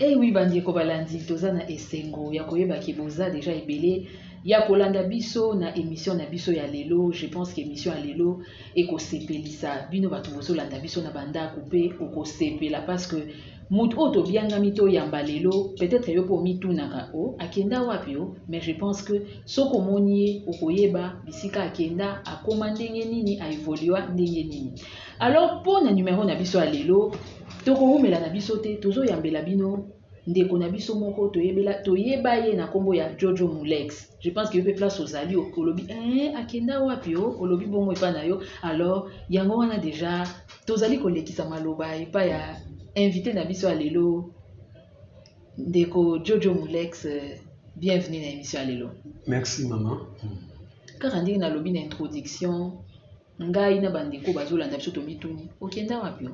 Eh oui, bandeko balandi toza na esengo ya koyeba ke boza déjà ebele ya kolanda biso na émission na biso ya lelo. Je pense que émission ya lelo ekosepelisa bino bato bozolanda biso na bandako mpe okosepela parce que mutu oyo tobiangami toyamba lelo peut-être yo mpo mitunaka o akenda wapi o, mais je pense que soki omoni ye okoyeba bisika akenda akoma ndenge nini aévolua ndenge nini. Alors mpo na numéro na biso ya lelo tokowumela na biso te tozoyambela bino ndeko na biso moko toyeba ye na kombo ya Jojo Mulex. Je pense que yo pe place ozali olobi akenda wapi o olobi bongo epa na yo. Alors yango wana déjà tozali kolekisa maloba epa ya invité na biso ya lelo ndeko Jojo Mulex. Bienvenue na émission ya lelo. Merci maman. Kaka ndenge nalobi na introduction ngai na bandeko bazolanda biso tomituni okenda wapi o.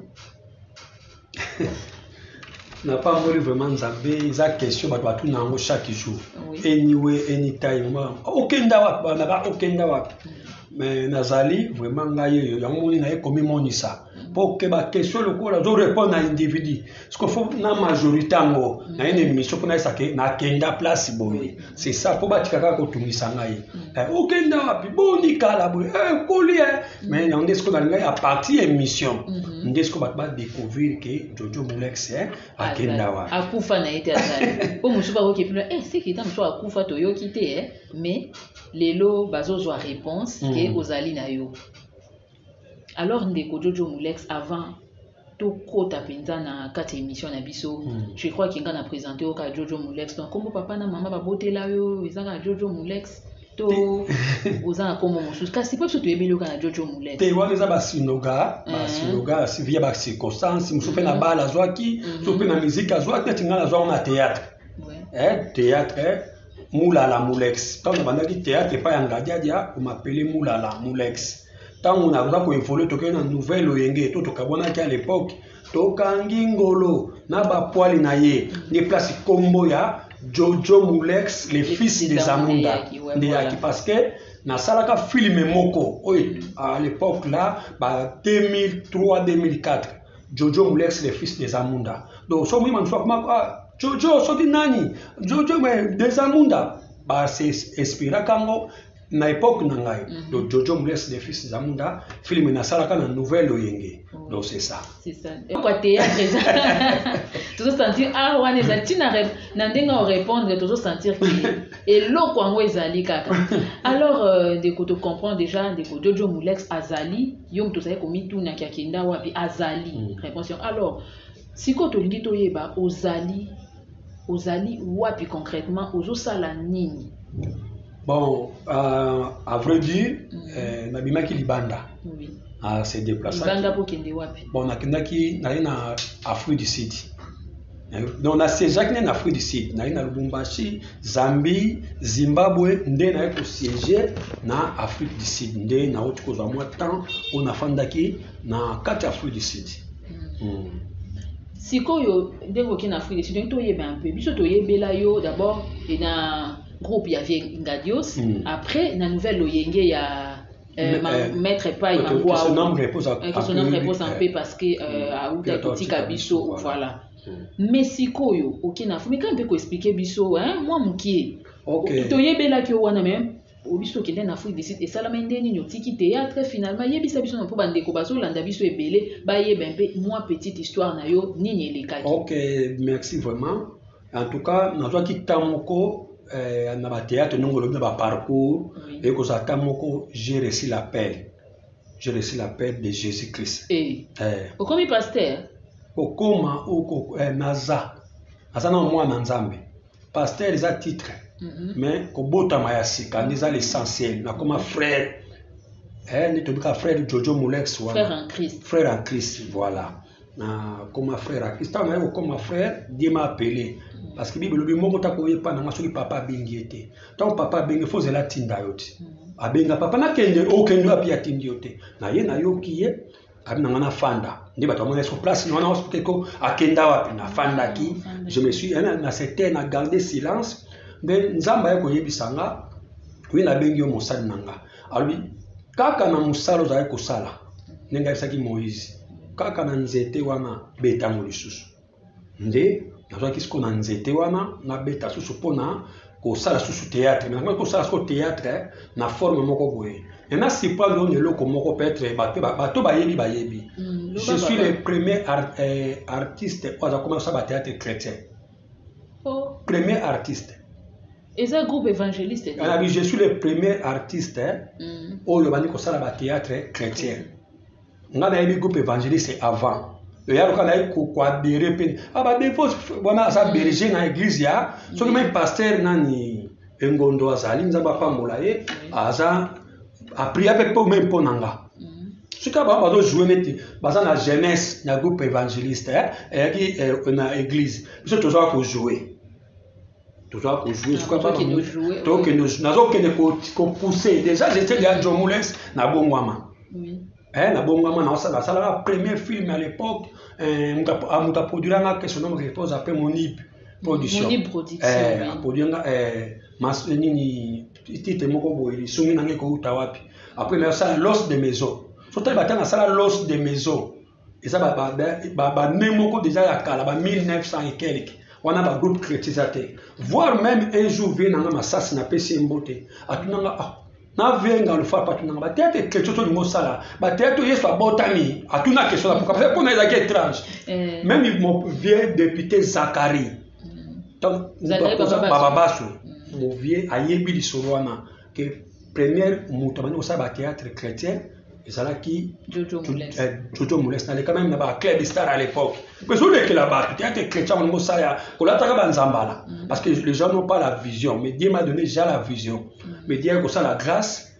N'a pas voulu vraiment nzambe za question bato nango chaque jour. Oui. Anyway, anytime. Okenda wapi na ba okenda wapi. Mais nazali vraiment ngai yango ni na komi monisa. Pour que ba question le ko la zo répondre à individu. Ce qu'il faut na majorité ngo na une émission pour na ça que na kenda place boye. C'est ça pour batika ka ko tumisa ngai. Okenda wapi boni kala boye. Kolie. Mais on dit ce qu'on a ngai à partir émission. On dit ce qu'on va découvrir que Jojo Mulex akenda wapi. Akufa na ete azali. Po musuba ko kepila c'est que tant so akufa to yo kité mais lelo bazozwa réponse que ozali na yo. Alors ndeko Jojo Mulex avant to kota penza na kati émission na biso je crois qu'il ngana présenté au ka Jojo Mulex donc comme papa na maman ba botela yo ezanga Jojo Mulex to ozanga comme mosusu kasi pe so to ebelo ka Jojo Mulex te wana za basinoga si via ba circonstance musupe na bala zwaki supe na musique zwaki tingana zwa na théâtre théâtre Moulala Mulex tant on a dit théâtre pas engadiadia on m'appelait Moulala Mulex. Tant on a besoin évoluer toke na nouvelle oyenge to kabona ki à l'époque tokangi ngolo na ba poili na ye ni place kombo ya Jojo Mulex les fils des Zamunda ndeyaki parce que na salaka film moko à l'époque là ba 2003 2004 Jojo Mulex les fils des Zamunda donc so moi man so Jojo so di nani Jojo des Zamunda ba c'est inspiré kango na époque nangai donc Jojo Mulex les fils Zamunda film na salaka na nouvelle oyenge donc c'est ça quoi théâtre toujours sentir wana ezali na ndenga o répondre toujours sentir que eloko yango ezali kaka. Alors ndeko to comprendre déjà ndeko Jojo Mulex azali yo mto zali komituna ki akenda wapi azali réponse. Alors siko tolingi toyeba ozali wapi concrètement ozosala nini. Bon, à vrai dire, nabimaki libanda. Oui. C'est déplacé. Libanda pour kende wapi? Bon, nakendaki na Afrique du Sud. Donc na séjourné en Afrique du Sud, na Lubumbashi, Zambie, Zimbabwe, ndé na ko siéger na Afrique du Sud, ndé na autre cause à moi temps on a fandaki na 4 Afrique du Sud. Sikoyo ndeko ki na Afrique du Sud, donc toyeba un peu. Biso toyebela yo d'abord et na groupe il y avait Ngadios après na nouvelle oyenge il y a maître Pai Mangwa son nom repose en paix parce que a outa kotika biso voilà. Mais sikoyo okina fumi quand peut expliquer biso moi mukie toyebela ki wana même obiso kende na Afrique du Sud et salamende ni nyotiki théâtre finalement yebisa biso na po bandeko bazolanda biso ebele ba yeba un peu moi petite histoire na yo nini elekaki. OK, merci vraiment. En tout cas nazwa ki tamoko na ba théâtre nongolo na ba parcours et ko ça tamoko j'ai reçu l'appel de Jésus-Christ. Okomi pasteur okoma oko naza na mwana nzambe pasteur les a titre mais ko bota mayasi kandiza l'essentiel na comme frère ni to bika frère Jojo Mulex frère en Christ voilà na comme frère en Christ na comme frère Dieu m'a appelé parce que Bible bi moko ta ko yepa na ngaso papa bengi ete tant papa bengi faut zela tinda yote abenga papa na kende okende api atindi yote na ye na yokiye abina ngana fanda ndi bato amona sur place ni wana hospital ko akenda wapi na fanda ki je me suis na certain na garder silence mais nzamba yako yebisanga oui na bengi yo mosali nanga albi kaka na musalo za yako sala nenga bisaki Moïse kaka na nzete wana betango lisusu nde nazwaki siko na nzete wana nabeta susu mpona kosala susu théâtre mais nakoki kosala siko théâtre na forme moko boye ena surprendre oyo eloko moko peut-être bato bayebi je suis le premier artiste oyo aza komasa bathéâtre chrétien premier artiste et un groupe évangéliste je suis le premier artiste oyo bandi kosala bathéâtre chrétien nga nayebi groupe évangéliste avant yalo kana ko adhérer pe badefo bona asa berger na église ya soki même pasteur nani engondo azali nzamba apambola ye aza apria pe po même ponanga soki bazo jouer neti baza na jeunesse na groupe évangéliste yaki na église biso toza ko jouer donc nazokende ko pousser déjà j'étais déjà John Moulins na bongwama na bongwama na osala premier film à l'époque muta produiranga que son nom repose après Monib production produiranga nini titre moko boye sungi nange ko utawapi après na sala Los de Maison soto batanga sala Los de Maison et ça ba nemoko déjà ya kala ba 1900 et quelques wana ba groupe chrétien voire même un jour vient nanga masasi na pesi mbote atunanga na venga le faire patunanga ba théâtre chrétien to lingo sala ba théâtre yeso abotami atuna question la pourquoi parce que na ezaki étrange même mon vieux député Zacharie donc baba baso mon vieux ayebi lisolo wana que première mutamani osala ba théâtre chrétien ezalaki Jojo Moulins na quand même na ba club star à l'époque mais sur le que là-bas théâtre chrétien on mosala kolataka banzambala parce que les gens n'ont pas la vision mais Dieu m'a donné déjà la vision mais Dieu ko ça la grâce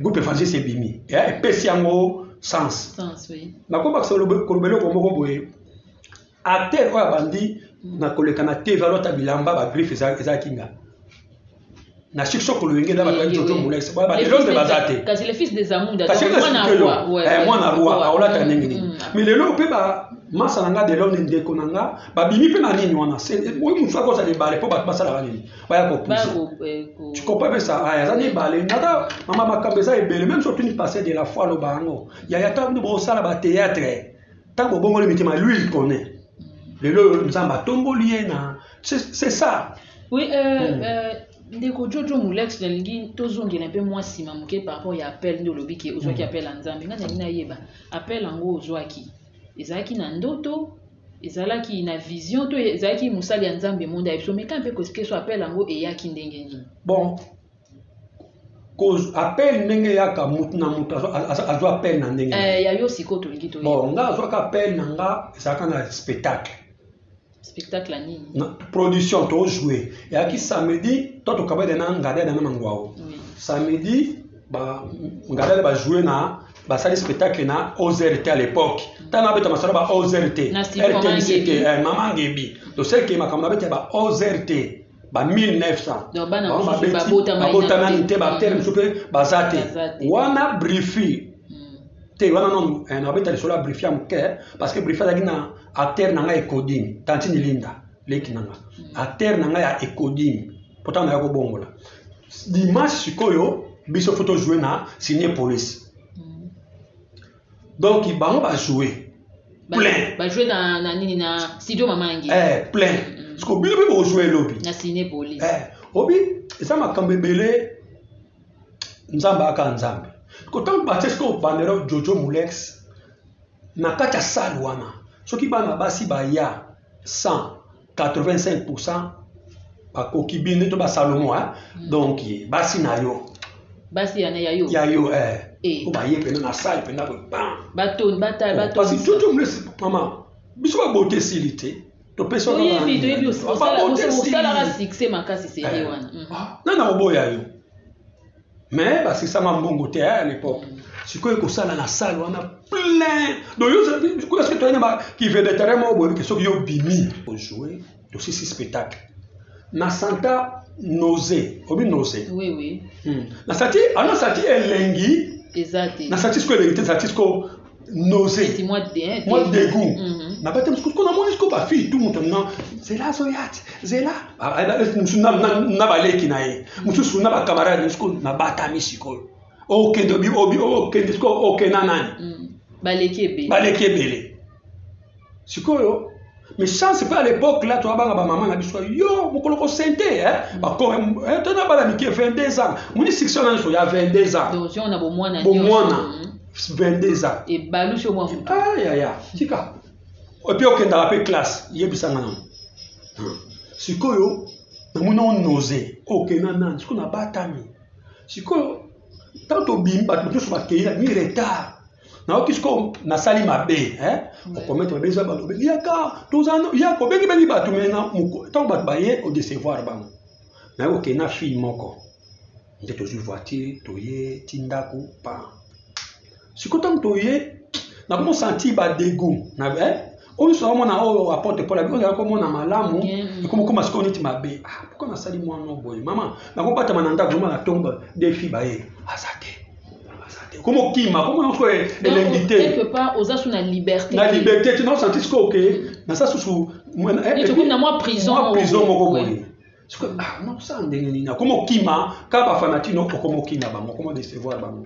groupe évangile c'est bimi et pesiango sens oui na ko bakso le kolobelo ko moko boye acteur oya bandi na koleka na TV alota bilamba ba griffe za kinga na chiksho kuluinge na ba Jojo Moulins ba les gens de bazate kasi le fils des Amunda moi na roi aola tanengi mais le lo pe ba masa nanga de l'homme ndeko nanga ba bimi pe na nini wana c'est moi musa ko ça les balles po ba sala nini ba ya ko pousser tu comprends pas ça aya za ni balles nata mama makambeza ebele même surtout ni passer de la foi lo bango ya ta bo sala ba théâtre tango bongo le mitima lui il connaît le lo nzamba tomboli na c'est ça oui ndeko Jojo Moulins nalingi tozongela mpe mwa sima moke par rapport ya appel ndo lobi ke ozwaki appel ya nzambe nga nalingi nayeba appel yango ozwaki ezalaki na ndoto ezalaki na vision to ezalaki mosali ya nzambe monde ya biso mais quand mpe keso appel yango eyaki ndenge nini bon cause appel ndenge yaka mutu na mutu azwa appel na ndenge ya yo siko tolingi to bon nga azwaka appel na nga ezalaka na spectacle nini na production to jouer et qui samedi to to kabede na ngada na mangwao samedi ba ngada ba jouer na ba sali spectacle na OZRT à l'époque tana beta masala ba OZRT RTNCT maman Ngebi to c'est que makamna beta ba OZRT ba 1900 donc bana ba bota manite ba terme super bazate wana briefi te wana non na beta le sola briefi am ke parce que briefi la gina acteur nanga Ekodimi tantini linda leki nanga acteur nanga ya Ekodimi pourtant na ko bongola dimanche sikoyo biso photo jouer na signé police donc ils va jouer plein ba jouer na nini na studio mamangi plein parce que biso ba jouer lobby na signé police obi ça m'a kambebele nzamba aka nzambe ko tant batesko bandero Jojo Moulins na kata salwana soki bana basi baya 185% bakoki bino to ba Salomon donc basi na yo basi ya yo ko ba ye pena na salle pena ko baton parce que Jojo Moulins maman biso ba beauté silité to peso na to osala la succès makasi série wana na oboya yo mais parce que ça m'a mbongo te à l'époque sikoyo kosala na salle wana plein donc yo ko est-ce que tu as qui veut des terrains mo boye que so yo bimi pour jouer de six spectacles na santa nausée obi nausée oui na sati elengi exact na sati ko elengi te sati ko nausée moi dégoût na bate msko na moni ko ba fille tout monde non c'est là soyat c'est là na baleki na ye mususu na ba camarade msko na bata misiko ok dobi obi ok disko ok nanani baleki ebele sikoyo Mais chance pas à l'époque là, tu vois, maman a dit yo, mon colloque santé, hein, bah comme, tu n'as pas la qui 22 ans, mon section il y a 22 ans. Donc si on a bon mois, 22 ans. Et balou sur moi. Aïe aïe aïe, tika. Et puis ok, dans la classe, il y a plus ça maintenant. Si quoi yo, nous on n'osé, ok nanan, si qu'on a batami, si quoi, tant au bim, bah tout sur ma cahier, mi retard. Na okisko na sali mabe on commet mabe za ba lobe yaka tozano yako bengi bengi batu mena muko tant batu baye au décevoir bango na oke na fille moko nde tozu voiture toye tindaku pa sikotam toye na mo senti ba dégoût na on so mo na o apporte pour la vie on a comme na malamu et comme comment siko niti mabe pourquoi na sali moi no boy maman na ko bata mananda ko na tombe des filles baye azate. Comment kima, comment on fait l'invité? Quelque part, aux asous la liberté. La liberté, tu n'as senti ce que mais ça sous et tu connais moi prison. Moi prison mon boy. Ah non ça ndengeni. Comment kima, kaba fanati no comment kima ba comment décevoir ba mo.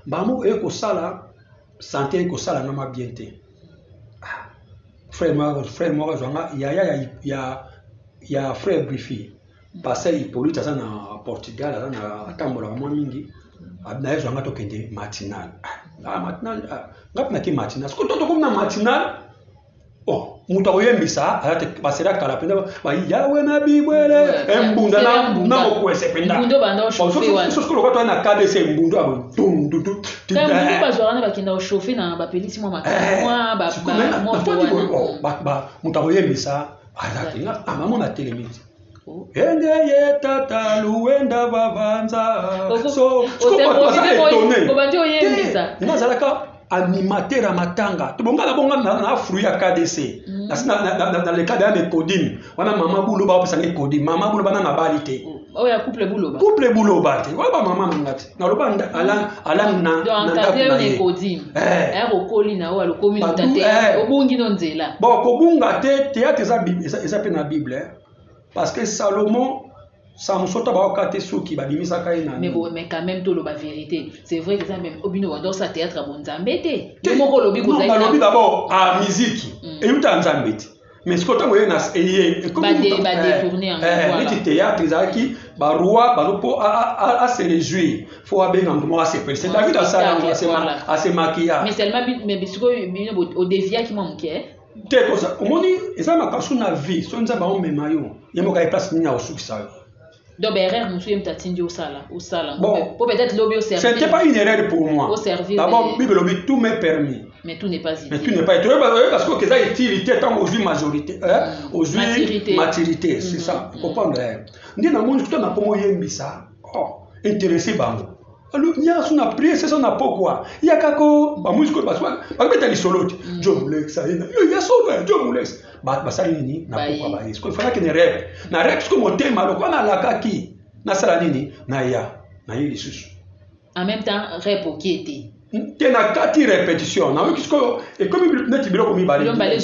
Ba mo e ko sala santé ko sala na ma bienté. Frère moi jonga il y a frère Brifi. Passé Hippolyte ça na Portugal ça na tambola mo mingi. Abnaye zonga tokende matinal. Matinal ngapna ki matinal. Ko to ko na matinal. Oh, muta oyembisa ayate basera kala penda ba yawe na bibwele embunda na okwese penda. Mbundo banda chauffer wana. So ko lokwa na KDC mbundo abo tum tum tum. Quand ba zorana ba kenda chauffer na ba pelisi moi makana moi ba muta oyembisa ayate nga amamo na telemiti. Ende ye tata luenda bavanza so nazalaka animateur à matanga tobongala bonga na fruit ya KDC dans le cas de Kodim wana mama bulo ba opesa ngi Kodim mama bulo bana na balite ya couple bulo ba te waba mama ngati na loba alan na ndako na Kodim okoli na wa lokomi tate obungi no nzela bon kobunga te théâtre eza pe na Bible. Parce que Salomon, Samson tabakate soki babimisa kaina. Mais quand même tout le vérité. C'est vrai que ça même obino dans sa théâtre à bonzambete. Le moko lobi ko zaina. Lobi d'abord à musique. Et uta nzambete. Mais ce que tu moyen nas eye comme ba détourner en voilà. Le théâtre zaki ba roi ba po à se réjouir. Faut abenga mtu à se faire. C'est David à ça à se maquiller. Mais seulement mais bisiko au dévia qui manque. Te kosa omoni eza makasu na vie so nza ba on memayo yemo ka place ni na osukisa yo donc erreur musu yem tatindi au sala bon peut-être lobby au service c'était pas une erreur pour moi au service d'abord bible lobby tout m'est permis mais tout n'est pas ici parce que ça utilité tant aux majorité aux maturité c'est ça comprendre ndi na moni kuto na komo yembisa intéressé bango alors il y a son après c'est son pourquoi il y a kako ba musique parce que ba beta li solote John Mulex ça il y a sauvé John Mulex ba sali nini na pourquoi ba est-ce qu'il fallait que ne rap na rap ce que mon thème alors on a la kaki na sala nini na yi lisusu en même temps rap qui était tena kati répétition na oui et comme il net biloko mi bale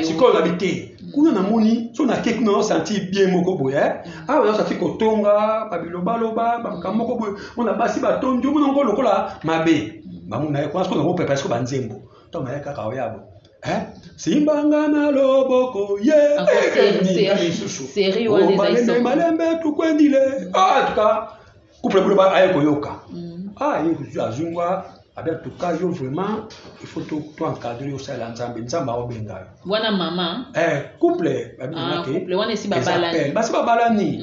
si ko l'habité kuna na moni so na ke kuna senti bien moko boye on senti ko tonga babiloba loba ba moko boye on a basi ba tondi on ngo lokola mabe ba mona ko asko ngo prepare ko banzembo to ma yaka ka oyabo simbanga na loboko série wa des aïsons malembe tu kwendile en tout cas couple bouleba aye ko yoka il azungwa en tout cas, vraiment, il faut tout encadrer au sein de l'ensemble. Wana maman. Couple. Couple. Wana si babalani. Basi babalani.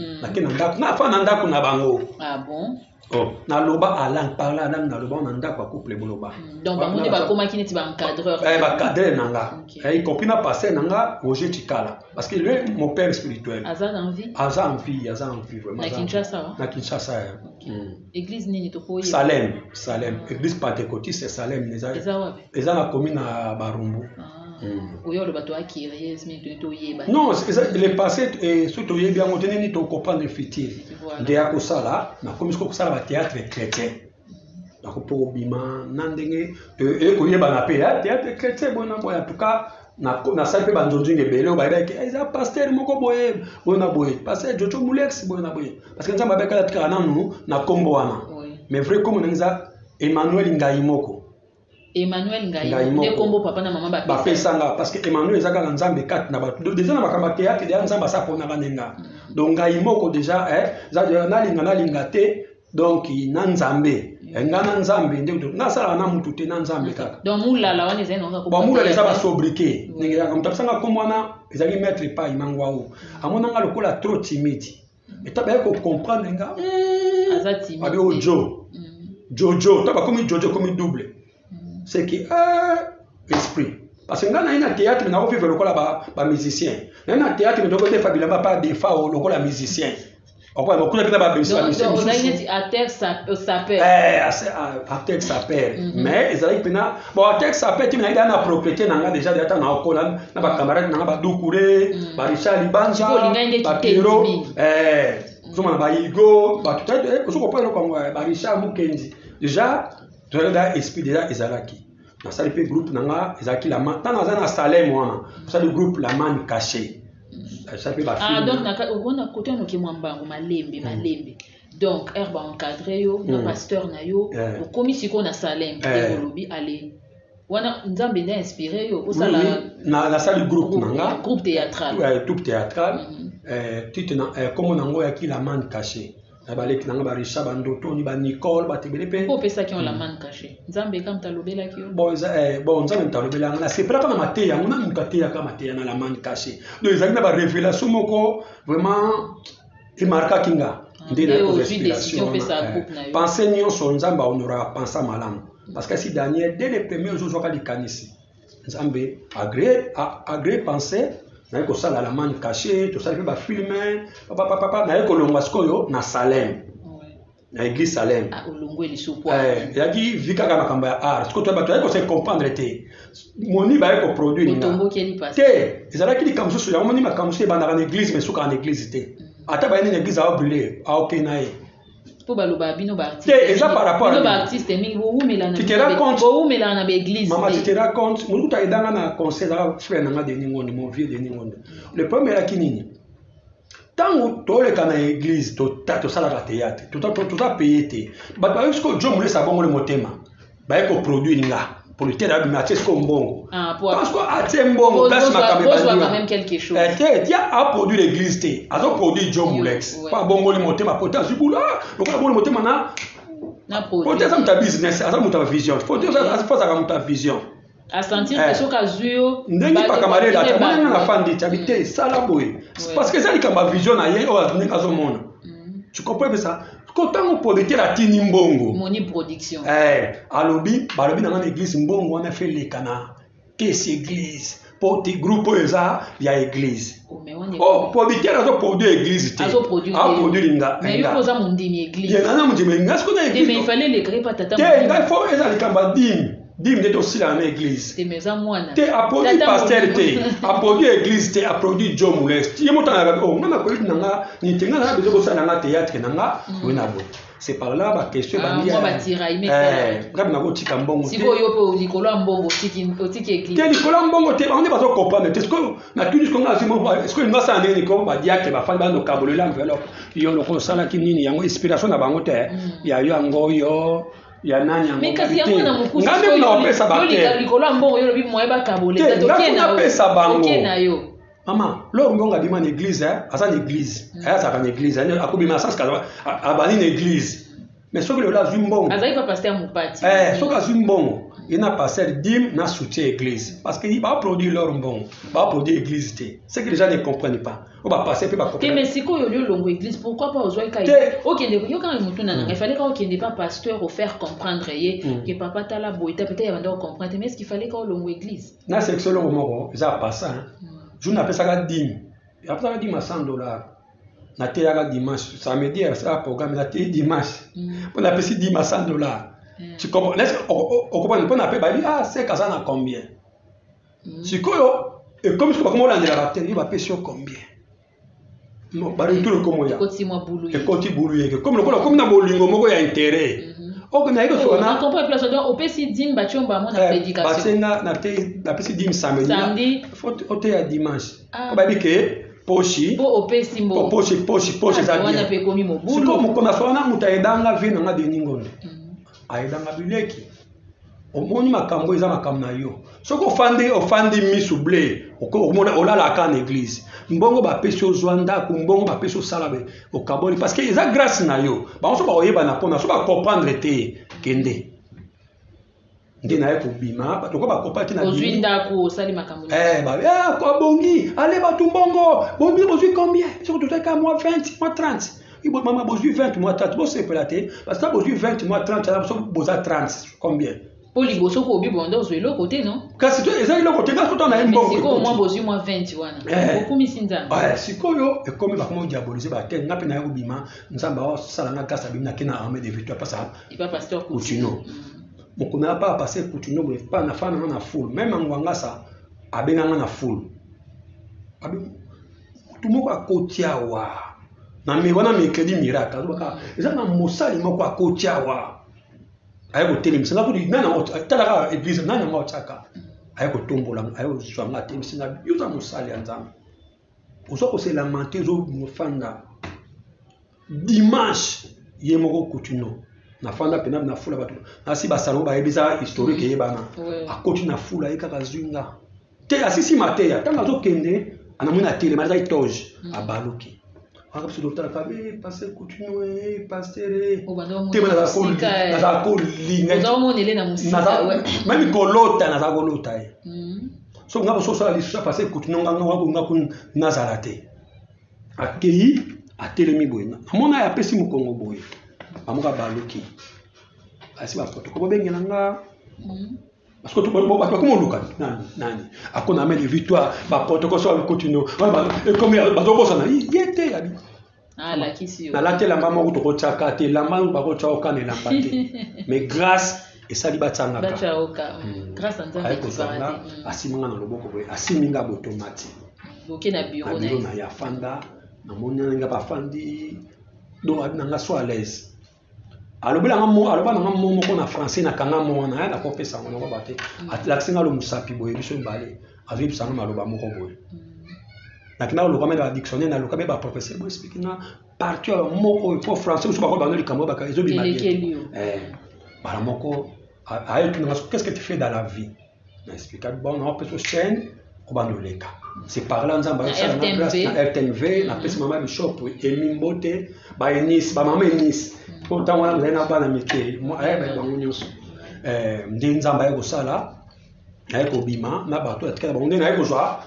Na fa na ndako na bango. Ah bon? Oh, na loba alang parla na loba na ndako couple boloba. Donc bango ne ba koma kini ti ba encadreur. Ba cadre nanga. Il copine passer nanga Roger Tikala parce que lui mon père spirituel. Azan envie. Azan envie vraiment. Na Kinshasa. Na Kinshasa. Église nini to koye? Salem, église pentecôtiste c'est Salem les a la commune à Barumbu. Oyo le bato akiriez mais to yeba. Non, les passé et surtout yeba bien monter ni to comprendre le futur. De akosala na comme ce que ça va théâtre chrétien. Donc pour bima nandenge et ko yeba na pe théâtre chrétien bon en tout cas na sape banjonji ngebele obayeba ke eza pasteur moko boye bona boye pasteur Jojo Mulex bona boye parce que nzamba bekala tika nanu na kombo wana mais vrai comme nza Emmanuel Ngaimoko Emmanuel Ngaïmo kombo papa na maman ba pesanga parce que Emmanuel ezaka na nzambe kat na bato déjà na makamba théâtre de nzamba sa pona banenga donc Ngaïmo ko déjà za na linga te donc na nzambe ngana nzambe ndio na sala na mutu te na nzambe kaka donc mulala wana ezali nonga ko ba mulala za ba sobriqué ninge ya kamta sanga komwana ezali maître pa imangwao amona nga lokola trop timide etaba ko comprendre nga aza timide abi o Jojo taba comme Jojo comme double c'est qui esprit parce que ngana ina théâtre mais na ko vivre lokola ba musicien na théâtre mais donc te fabila pas des fa lokola musicien okwa makuna pena ba musicien donc on a une acteur ça perd acteur ça perd mais ezali pena bon acteur ça perd tu na ina propriété nanga déjà déjà na okola na ba camarade nanga ba Doucouré ba Richard Libanja ba Piro zoma ba Igo ba tout ko pas ko ba Richard Mukendi déjà tu as esprit déjà ezalaki na sali pe groupe nanga ezalaki la man tana zana Salem wana ça le groupe la man caché ça pe ba donc on a côté on ki mwambango malembe donc herba encadré yo na pasteur na yo au komisiko na Salem et aller wana nzambe na inspiré yo osala na sali groupe nanga groupe théâtral groupe théâtral titre na comme nango ya ki la man caché baleki nanga ba Richard Bandoto ni ba Nicole ba tebele pe po pesa ki on la man caché nzambe kam talobela ki yo bon nzambe talobela na c'est pas comme maté yango na mukate ya kama te na la man caché donc ezali na ba révélation moko vraiment emarka kinga ndina ko inspiration penser nyonso nzambe honora pensa malamu parce que si Daniel dès les premiers jours joka likanisi nzambe agré penser na ko sala la man caché to sala ba filmer papa na ko longwa skoyo na Salem na église Salem olongwe li sopo yaki vika kama kamba ya art ko to ba to ko se comprendre te moni ba ko produire ni tombo ki li passe te ezala ki kamso so ya moni makamso ba na église mais suka na église te ata ba ni église a brûler a ok na e po baloba bino ba artiste te eza par rapport bino ba artiste mingi bo umela na ba église maman tu te racontes mon ta idanga na conseil za frère nanga de ningondo mon vieux de ningondo le premier là kinini tango to le kana église to sala ka théâtre tout a payé te ba ba jusqu'au jour moule sa bongo le motema ba ko produire nga pour le terrain de Mathieu Kombongo parce que a Tembongo place quand même quelque chose il y a produire l'église te a produire John Moulex pas bongo le motema potence bula donc le motema na potence ça ta business ça ta vision faut ça ta vision à sentir que ce kazuyo ndengi pa camarade la tamana na fandi habité sala boy parce que ça li kamba vision na ye o atuneka zo mona tu comprends ça quand on produit la tini mbongo moni production alobi balobi na église mbongo on a fait les cana qu'est église pour tes groupes eza ya église producteur azo produire église te produire nga mais il faut ça mondimi église ya na mondimi nga ce qu'on a église mais il fallait les créer pas tata te nga faut eza les kamba dim de aussi la église te meza mwana te a produit pasteur te a produit église te a produit John Moules ti mo tanga ko nga ko nanga ni tenga na bezo ko sala na théâtre nanga wena bo c'est par là ba question ba ndia ba tira imeka ngabi na ko tika mbongo siko yo pe likolo mbongo tiki église te likolo mbongo te on ne pas comprendre te ce que na tout ce qu'on a est-ce que nga sa ndeni ko ba dia ke ba fa ba no kabolo la enveloppe yo lo ko sala kinini yango inspiration na bango te ya yo ngo yo ya nani mais kasi yango na mukusu ngambe na opesa ba te likolo mbongo yo lobi moye ba kabole ta tokie na pesa bango tokie na yo mama loro mbonga bima na église asa na église asa ka na église akobima sans kaza abani na église mais soki le la zumbongo azali pa pasteur mupati soki azumbongo ina passer dim na soutien église parce que va produire leur mbongo va produire église te c'est que les gens ne comprennent pas on va passer puis va comprendre mais siko yo longo église pourquoi pas ozoi kai okende yo quand mutuna nanga il fallait quand okende pas pasteur au faire comprendre ye que papa tala boita peut-être il va comprendre mais est-ce qu'il fallait quand longo église na section lo moko za passa je n'appelle ça dim et après ça dim à $100 na te ya dimanche samedi ça programme na te dimanche on appelle ça dim à $100 tu comprends on comprend pas on appelle bah c'est ça na combien sikoyo et comme ce comment on a la terre il va payer sur combien non ba tout le comment ya et continue bouluye comme na bolingo moko ya intérêt ok na iko sona on comprend place donc opesi dim ba chomba mon prédication basenga na te na pesi dim samedi faut ote ya dimanche ko ba bi ke poshi po opesi mbo poshi za wana pe komi mobulu siko mo kona sona mutaedanga vina nga de ningondo aidanga bileki omoni makambo eza makambo na yo soki ofandi misu ble olalaka en église mbongo bapesi ozwa ndako mbongo bapesi osala okaboli parce que eza grâce na yo bango so bakoyebana mpona so bacomprendre te kende nde naye kobima loko bakompare te na ozwi ndako osali makambo bongi ale bato mbongo bozwi combien soki tozwaka moi 20 moi 30 maman bozwi 20 moi 30 bosepela te parce que bozwi 20 moi 30 so boza 30 combien po liboso ko obi bonda ozwi eloko te non kasi eza eloko te kasi totona ye mbongo sikoyo mwa bozwi mwa 20 wana okumisi nzambe sikoyo ekomi bakoma odiabolize bate nga mpe naye kobima nzambe aosalanga grâce abimi nake na armée de victoire pasa Coutinho mokona pa passer Coutinho boye pa na fana na foule même angwangasa abenganga na foule tout moko akotiawa na me wana mercredi miracle azobaka eza na mosali moko akotiawa aye kotelemisa nga kodi nani talaka église nani yango otiaka aye kotombola aye kozwanga atemisinga yoza mosali ya nzambe ozwa koselamante ozofanda dimanche ye moko Coutinho na fanda pena na fula bato nasi basalon bayebisa historique yebana akoti na fula ye kaka zwinga te asisi mateya tanga azokende anamona telema aza itoge abaluki akabiso docteur akabe passer Coutinho passer tema naza kolinga même kolota naza kolota ye so nga bososala lisusu passer Coutinho nga nazala te akei atelemi boye namona apesi mokongo boye amuka baluki asi bapoto ko bengela nga parce que tout ba ko luka nani akona mais de victoire ba poto ko so Coutinho et comme ba do bosa na yete yabi la kisi na la tela mama ko to chaka te la mama ba ko chaka ne lamba te mais grâce et sali batanga ba chaka grâce nzambe ko sala asiminga na loboko boye asiminga automati boke na bureau na ya fanda na mona nga ba fandi do abinanga so à l'aise aloba nanga moko na français na kanga mona na kopesa ngona ko bate atlaxinga lo musapi boye biso mbale avi bisanga maloba moko boye na kina lo kamela dictionnaire na lo kamela ba professeur boye speaking na partie moko pour français so ba ko banoli kambo ba ka ezo bima bara moko aye tu qu'est-ce que tu fais dans la vie na expliquer bon on peut se chaîne ko banoleka c'est par là nzamba ça na grâce na RTNV na pesa mama bishop emimbote ba enis ba mama enis pourtant wana nzena bana mike mo aye ba bango nyonso ndi nzamba ye kosala aye kobima na bato atikala bango ndi na ye kozwa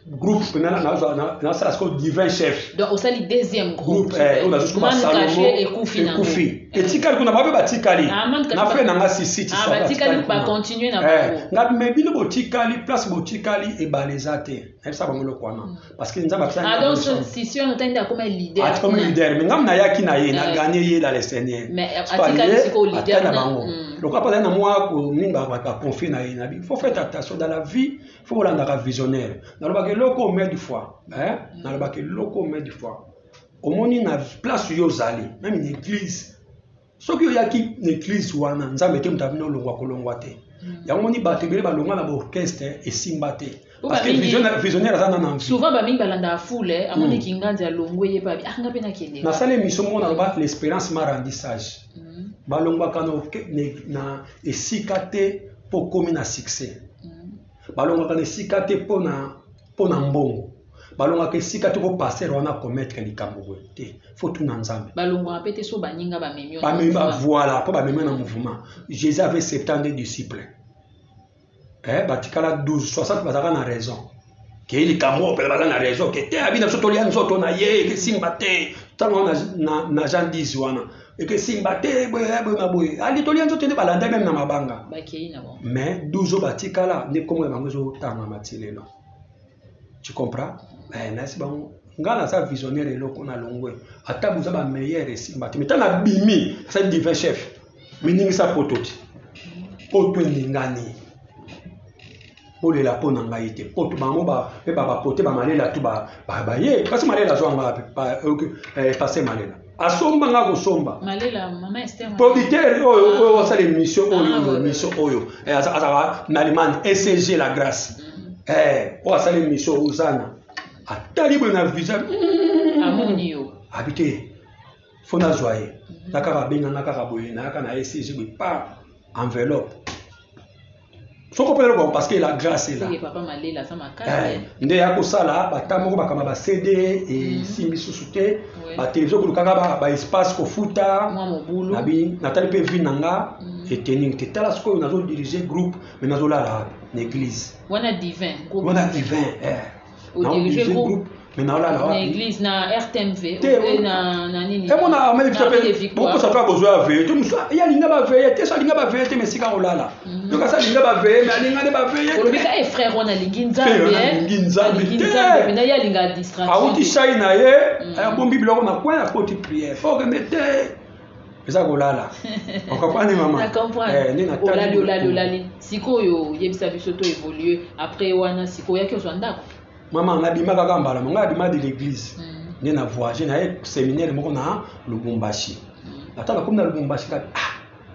groupe na ça c'est divin chef donc aussi le deuxième groupe on a juste comme Salomo et Koufi et tikali kuna babe batikali na fait na nga sisi ça batikali ba continuer na bango ngat me bino botikali place botikali e balezate et ça bango lokwana parce que nzamba ça donc si on entend comme leader comme leader mais ngam na yaki na ye na gagner ye dans les seigneurs mais atikali siko leader na bango donc après na moi ko minga ba confier na ye na bi faut faire attention dans la vie faut volanda visionnaire na lobaka loko met du fois na lobaka loko met du fois omoni na place yo zali même une église soki yo yaki une église wana nzambe te mutavino longwa kolongwa te yango moni bato ebele balongwa na orchestre esimba te parce que visionnaire aza na souvent ba mingi balanda foule amoni kinganza longwe ye pa anga pe na kende na sale mission mona loba l'espérance m'a rendu sage balongwa kana na esika te po komi na succès balongwa kana esika te po na mbongo balongwa esika te po passer wana commettre likambo boye te faut tout na nzambe balongwa pete so baninga ba memio voilà po ba memio na mouvement Jésus avait 70 disciples batikala 12 60 bazaka na raison ke likambo pe bazaka na raison ke te abina so tolia nzoto na ye ke simba te tango na Jean 10 wana et que simba te boye na boye ali tolia nzoto ne balanda même na mabanga bakei bon mais 12 batikala ne comme bango zo tanga matilelo tu comprends nasi bango ngana sa visionnaire eloko na longwe ata buza ba meilleur simba te metana bimi sa divin chef miningi sa pototi poto ndingani pole la pona ngai te poto bango ba pe ba pote ba malela tu ba ye kasi malela zo anga passer malela asomba nga ko somba malela mama Esther producteur oyo sa l'émission oyo azaba na Allemagne ECG la grâce o sa l'émission uzana atali bona visa amonio habité fona joie nakaka benga nakaka boye nakaka na ECG bi pa enveloppe Soko pele ko parce que la grâce est là. Papa malela ça makasi. Nde ya ko sala batamoko bakama ba CD et simbi susute ba télévision ko kaka ba espace ko futa moi mobulu nabi natali pe vinanga et tening tetala soko nazo diriger groupe mais nazo la l'église. Wana divin. Wana divin au diriger groupe mais na l'église na RTMV na nini. Et mon ami il s'appelle pourquoi ça fait besoin veiller tout ça il y a linga ba veiller te ça linga ba veiller te mais sika olala. Donc ça linga ba veiller mais linga ne ba veiller. Olobika e frère on a linginzambe mais na ya linga distraction. Ah uti shai na ye a bon bible on a quoi la porte prière. Faut que mettez ça olala. On comprend maman. On comprend. Olali sikoyo yebisa biso to évoluer après wana sikoya ki oswanda. Maman na bima kaka mbala monga bima de l'église. Ni na voyager na séminaire moko na Lubumbashi. Atala comme na Lubumbashi ka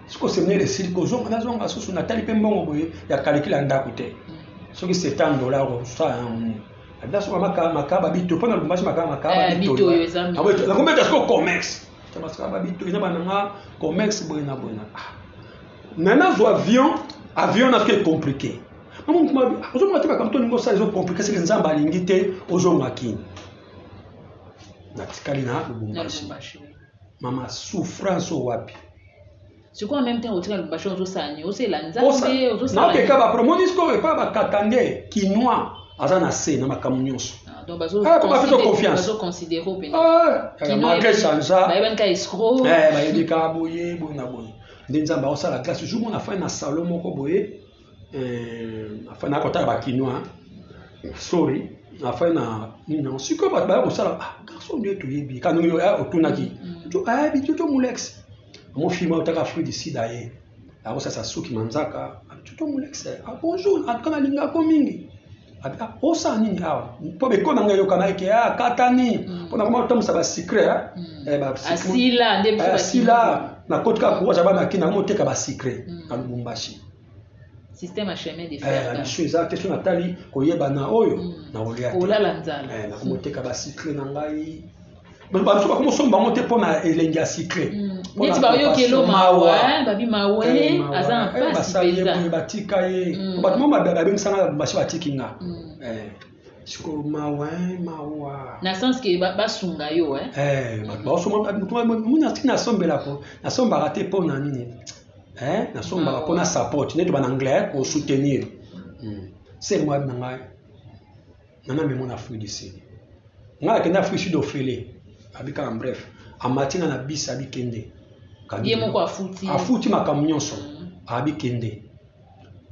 siko séminaire siko zonga na zonga susu na tali pe mbongo boye ya calcul ndako te. Soki $7 ça ada so makaba bito pona Lubumbashi makaba bito yo ezami. Abo na kometa siko comex. Parce que ba bito ina bananga comex boye na boye na. Nana zo avion na que compliqué. Maman kuma ozonga te comme to ningo ça ils compliqué c'est que nzamba lingite ozonga kini. Na tikali na Lubumbashi. Mama souffrance wapi. C'est quoi en même temps au tika Lubumbashi ozo sani, ozo la nzambe, ozo sani. Na ke ka ba promonisco e pa ba katande kinois azana se na makamunyoso. Donc bazo confiance. Bazo considérer au béni. Malgré ça. Ba ben ka escroc. Ba yebika boye bona boye. Ndenzamba osala grâce jour mon affaire na salon moko boye. Enfin na kota ba kinois. Sorry. Enfin na non siko ba ba osala garçon de to yebi quand nous otunaki. Tu bitu to mulex. Mon film otaka fruit d'ici d'ailleurs. Alors ça suki manzaka. Tu to mulex. Bonjour, akana linga ko mingi. Osa nini awa. Po be kona ngayo kana ke katani. Pona kama otamusa ba secret ba asila nde asila na kotka ko jaba kina mo teka ba secret na Lubumbashi. Système à chemin de fer. La chose exacte sur Nathalie koyeba na oyo na olia. Ola lanzala. Na komoteka ba secret na ngai. Ba so ba komo somba monte pona elenga secret. Neti ba yo kelo mawa, babi mawe azan pas pesa. Ba tika ye. Ba mo ba bensanga ba shi batikinga. Siko mawa. Na sens que ba sunga yo ba so mo na tina sombela ko. Na somba raté pona nini. Na somba pour na support net en anglais pour soutenir c'est moi nanga nana me mon Afrique d'ici ngala kenda Afrique sud ofele abika en bref amatinga na bis abikende ye moko afuti makamunyoso abikende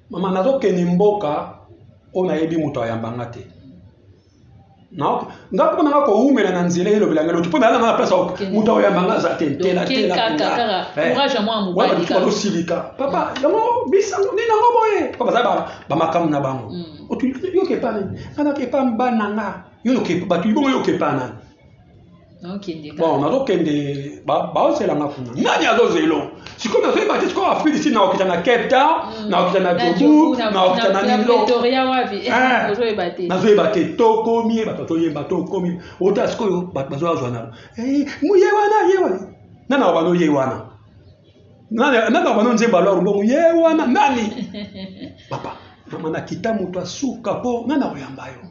mama nazo kende mboka ona yebi muto ayambanga te na ngapo na ko umela na nzela hilo bilangalo tupona na place muto ayambanga za tela courage moi mubali ka silika papa yango bisango ni nango boye papa za ba makamu na bango otu yoke pana kana ke pamba nanga yoke batu ibongo yoke pana bon nazo kende ba osela ngafuna nani azozelo sikoyo nazo ba tiko Afrique ici na okita na Cape Town na okita na Jobu na okita na Nilo Victoria wapi nazo ebate nazo ebate tokomi bato yemba tokomi ota sikoyo bazo azwana muyewana nana bano yewana nana bano nzemba loro mbongo yewana nani papa mama na kita muto asuka po nana oyamba yo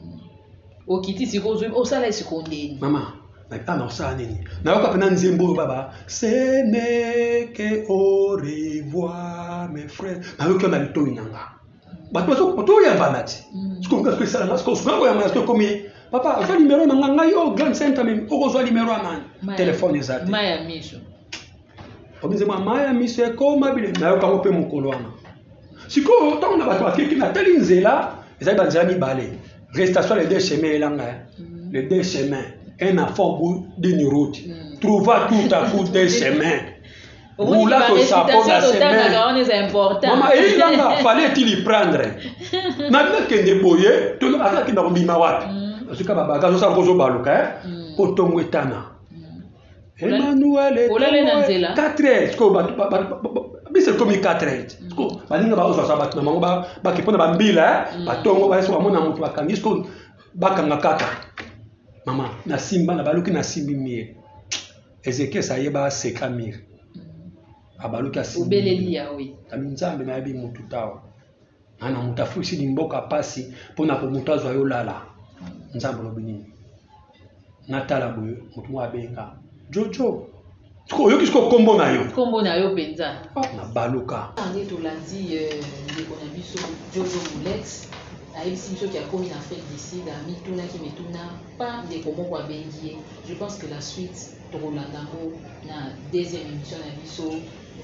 okiti sikozo osala sikondeni mama na osala nini nayoka pena nzembo baba ce n'est que au revoir mes frères nayoki na lito inanga bato bazo to yamba nati siko ngasko sala ngasko siko yamba ngasko komi papa je numéro na nganga yo grand center même okozwa numéro amani téléphone ezate maya miso obizema maya miso ekoma bile nayoka ngope mukolo wana siko tango na bato akiki na teli nzela ezali banzela mibale restation les deux chemins elanga les deux chemins un enfant bout d'une route trouva tout à coup des chemins roula au chapeau la semaine maman il fallait-il y prendre na kende boye to aka kenda bima wapi sika baba gazo sa kozo baluka potongo etana Emmanuel 4 ko bise komi 4 ko balinga ba ozo sa bat na mango ba kipona ba mbila batongo ba so mona mutu bakangi ko bakanga kaka mama na simba na baluki na simbi mie Ezekiel sa yeba seka mir abaluki asimbi ubeleli yawe taminzambe na yabi mutu tawa ana mutafu si dimboka pasi pona ko mutazwa yo lala nzambo lobini natala boyo mutu wa benga Jojo ko yo kisko kombo na yo penza na baluka ande to landi ndeko na biso Jojo Mulex ayebisi biso ki akomi na Afrique du Sud mituna ki mituna pas ndeko moko abengi ye. Je pense que la suite tokolanda ngo na deuxième émission na biso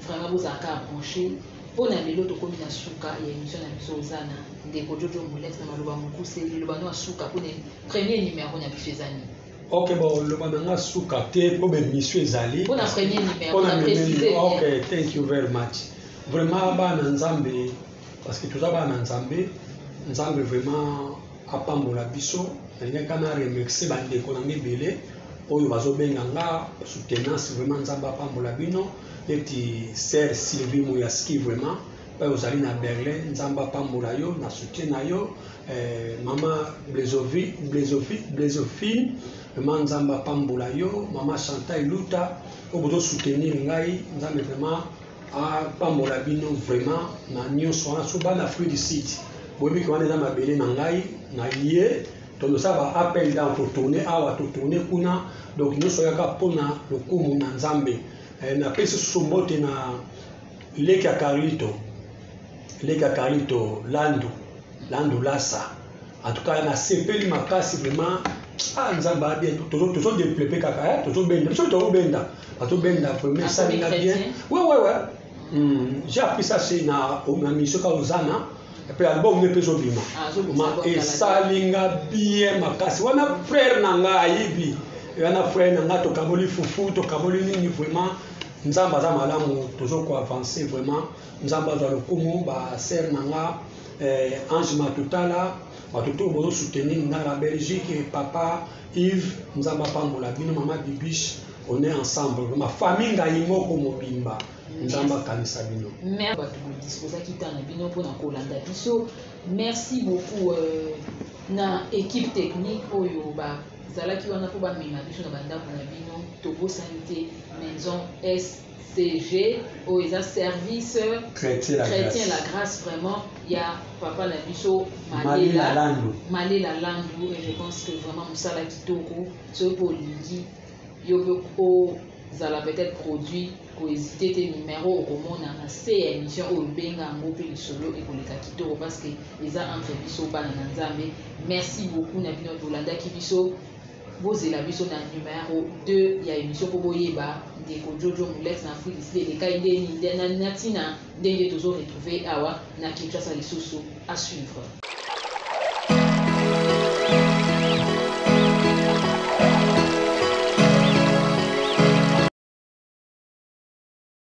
vraiment bozalaka approché mpona lelo tokomi na suka ya émission na biso oza na ndeko Jojo Mulex na maloba mokuse liloba no asuka mpona premier numéro na biso ezani. Ok, bon, le bananga suka te pour émission ezali mpona premier numéro na préciser. Ok, thank you very much. Vraiment bana nzambe parce que toza bana nzambe vraiment apambola biso nalingaka na remercier bandeko na ebele oyo bazobenga nga soutenance vraiment nzambe apambola bino eti sœur Sylvie Moyaski vraiment oyo ozali na Berlin nzambe apambola yo na soutien na yo mama Blezofine vraiment nzambe apambola yo mama Chantal Luta oyo bozo soutenir ngai nzambe vraiment apambola bino vraiment na nyonso wana so bana Afrique du Sud boyebi ki wana eza mabele na ngai na ye tozosala ba appel dans totourne awa totourne kuna donc nyonso oyaka mpona lokumu na nzambe napesi susu mbote na leki ya Carlito Landu Lasa en tout cas nasepeli makasi vraiment nzambe abien tozodeplepe kaka tozobenda biso tozobenda vraiment esalinga bien ouais j'ai appris ça c'est na mission ka ozana et puis album ne peut obima esalinga bien makasi wana frère na nga ayibi wana frère na nga tokaboli fufu tokaboli nini vraiment nzamba aza malamu tozoko avancer vraiment nzamba azwa lokumu ba sœur na nga Ange Matutala batoto bozo soutenir nga na Belgique papa Yves nzamba pambola bino mama Bibiche on est ensemble ma famille ngai moko mobimba nzamba kanisa bino merci bato disposa kitana bino pona kolanda biso merci beaucoup na équipe technique oyo ba zalaki wana po ba mema biso na bandako na bino Togo Santé Maison SCG oyo eza service chrétien la grâce vraiment ya papa na biso Malela Landu et je pense que vraiment musala kitoko so po lingi yo ko zala peut-être produit ko hésiter te numéro okomona na se émission oyo benga ngo pe lisolo ekoleka kitoko parce que eza entre biso bana na nzambe. Merci beaucoup na bino tolandaki biso bozela biso na numéro 2 ya émission po boyeba ndeko Jojo Mulex na Afrique du Sud eleka ndeni na tina ndenge tozo retrouver awa na Kinshasa lisusu à suivre.